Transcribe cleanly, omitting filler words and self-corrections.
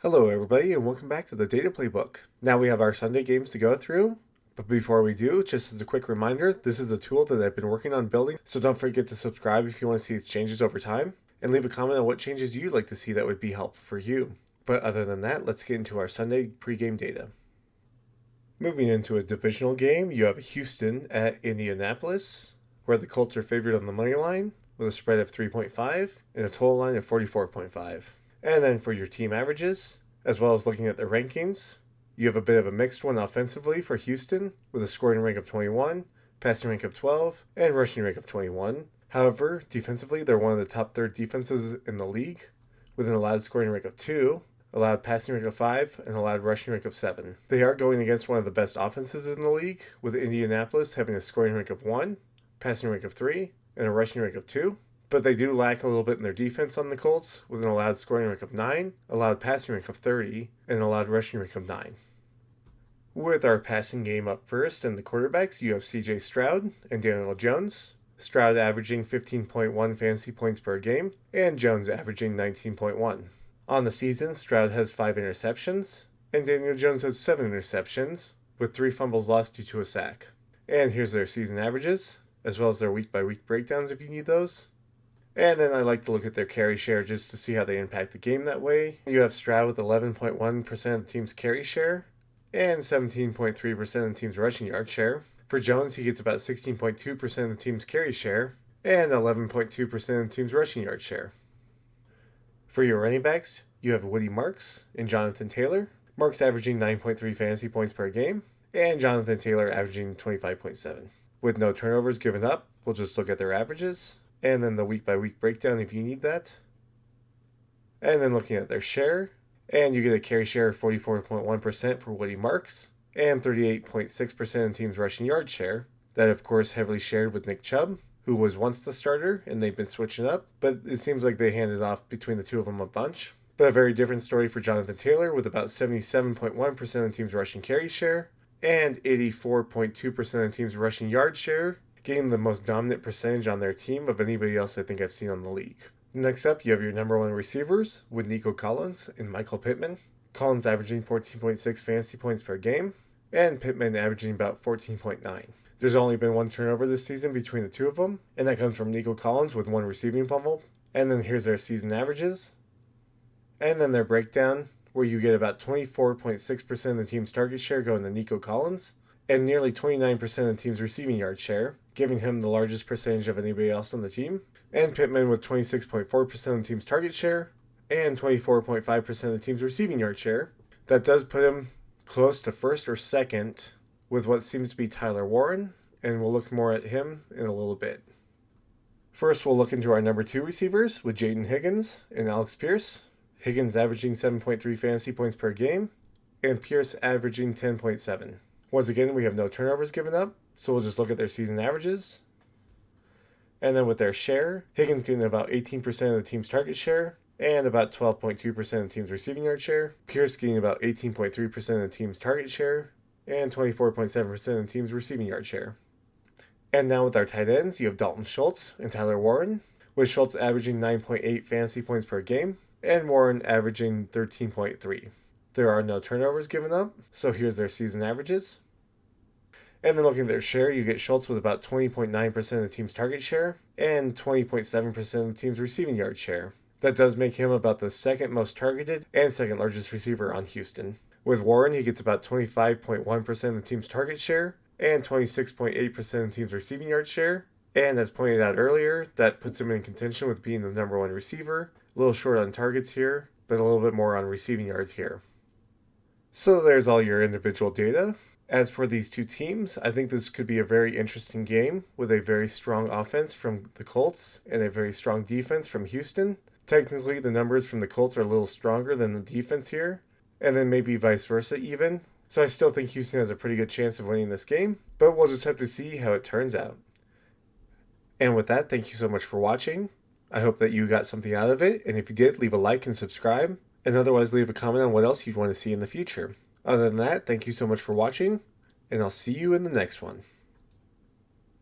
Hello everybody and welcome back to the Data Playbook. Now we have our Sunday games to go through, but before we do, just as a quick reminder, this is a tool that I've been working on building, so don't forget to subscribe if you want to see its changes over time, and leave a comment on what changes you'd like to see that would be helpful for you. But other than that, let's get into our Sunday pregame data. Moving into a divisional game, you have Houston at Indianapolis, where the Colts are favored on the money line, with a spread of 3.5 and a total line of 44.5. And then for your team averages, as well as looking at their rankings, you have a bit of a mixed one offensively for Houston, with a scoring rank of 21, passing rank of 12, and rushing rank of 21. However, defensively, they're one of the top third defenses in the league, with an allowed scoring rank of 2, allowed passing rank of 5, and allowed rushing rank of 7. They are going against one of the best offenses in the league, with Indianapolis having a scoring rank of 1, passing rank of 3, and a rushing rank of 2. But they do lack a little bit in their defense on the Colts, with an allowed scoring rank of 9, allowed passing rank of 30, and an allowed rushing rank of 9. With our passing game up first and the quarterbacks, you have CJ Stroud and Daniel Jones. Stroud averaging 15.1 fantasy points per game, and Jones averaging 19.1. On the season, Stroud has 5 interceptions, and Daniel Jones has 7 interceptions, with 3 fumbles lost due to a sack. And here's their season averages, as well as their week-by-week breakdowns if you need those. And then I like to look at their carry share just to see how they impact the game that way. You have Stroud with 11.1% of the team's carry share and 17.3% of the team's rushing yard share. For Jones, he gets about 16.2% of the team's carry share and 11.2% of the team's rushing yard share. For your running backs, you have Woody Marks and Jonathan Taylor. Marks averaging 9.3 fantasy points per game and Jonathan Taylor averaging 25.7. With no turnovers given up, we'll just look at their averages. And then the week-by-week breakdown if you need that. And then looking at their share, and you get a carry share of 44.1% for Woody Marks, and 38.6% of the team's rushing yard share. That, of course, heavily shared with Nick Chubb, who was once the starter, and they've been switching up, but it seems like they handed off between the two of them a bunch. But a very different story for Jonathan Taylor, with about 77.1% of the team's rushing carry share, and 84.2% of the team's rushing yard share, getting the most dominant percentage on their team of anybody else I think I've seen on the league. Next up, you have your number one receivers with Nico Collins and Michael Pittman. Collins averaging 14.6 fantasy points per game, and Pittman averaging about 14.9. There's only been 1 turnover this season between the two of them, and that comes from Nico Collins with 1 receiving fumble. And then here's their season averages. And then their breakdown, where you get about 24.6% of the team's target share going to Nico Collins, and nearly 29% of the team's receiving yard share, giving him the largest percentage of anybody else on the team. And Pittman with 26.4% of the team's target share and 24.5% of the team's receiving yard share. That does put him close to first or second with what seems to be Tyler Warren, and we'll look more at him in a little bit. First, we'll look into our number 2 receivers with Jaden Higgins and Alex Pierce. Higgins averaging 7.3 fantasy points per game, and Pierce averaging 10.7. Once again, we have no turnovers given up, so we'll just look at their season averages. And then with their share, Higgins getting about 18% of the team's target share and about 12.2% of the team's receiving yard share. Pierce getting about 18.3% of the team's target share and 24.7% of the team's receiving yard share. And now with our tight ends, you have Dalton Schultz and Tyler Warren, with Schultz averaging 9.8 fantasy points per game and Warren averaging 13.3. There are no turnovers given up, so here's their season averages. And then looking at their share, you get Schultz with about 20.9% of the team's target share and 20.7% of the team's receiving yard share. That does make him about the second most targeted and second largest receiver on Houston. With Warren, he gets about 25.1% of the team's target share and 26.8% of the team's receiving yard share. And as pointed out earlier, that puts him in contention with being the number 1 receiver. A little short on targets here, but a little bit more on receiving yards here. So there's all your individual data. As for these two teams, I think this could be a very interesting game with a very strong offense from the Colts and a very strong defense from Houston. Technically, the numbers from the Colts are a little stronger than the defense here, and then maybe vice versa even. So I still think Houston has a pretty good chance of winning this game, but we'll just have to see how it turns out. And with that, thank you so much for watching. I hope that you got something out of it, and if you did, leave a like and subscribe, and otherwise leave a comment on what else you'd want to see in the future. Other than that, thank you so much for watching, and I'll see you in the next one.